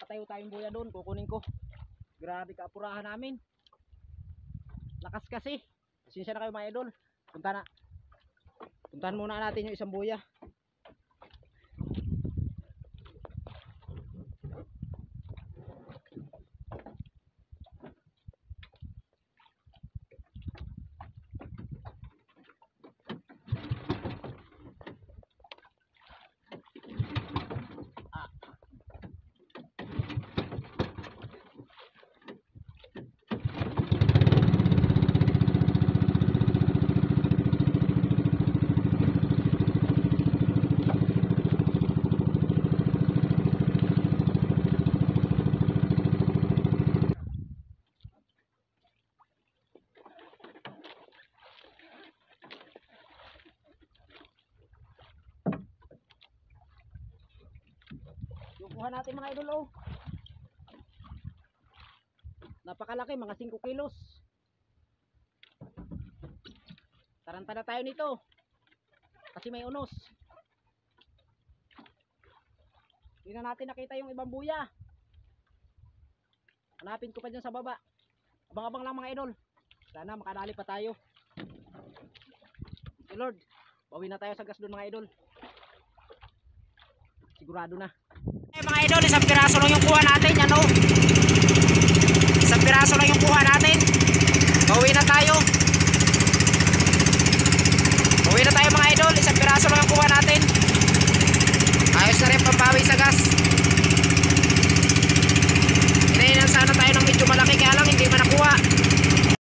nakatayo tayong buya doon, kukunin ko. Grabe kaapurahan namin. Lakas kasi. Pasensya na kayo mga idol. Puntahan muna natin yung isang buya. Kuha natin mga idol, oh. Napakalaki, mga 5 kilos. Taranta na tayo nito kasi may unos. Hindi na natin nakita yung ibang buya. Hanapin ko pa dyan sa baba. Abang-abang lang mga idol. Sana makadali pa tayo. Okay, Lord, bawi na tayo sa gas doon mga idol. Sigurado na. Mga idol, isang piraso lang yung kuha natin. Yan, oh. Isang piraso lang yung kuha natin. Bawi na tayo.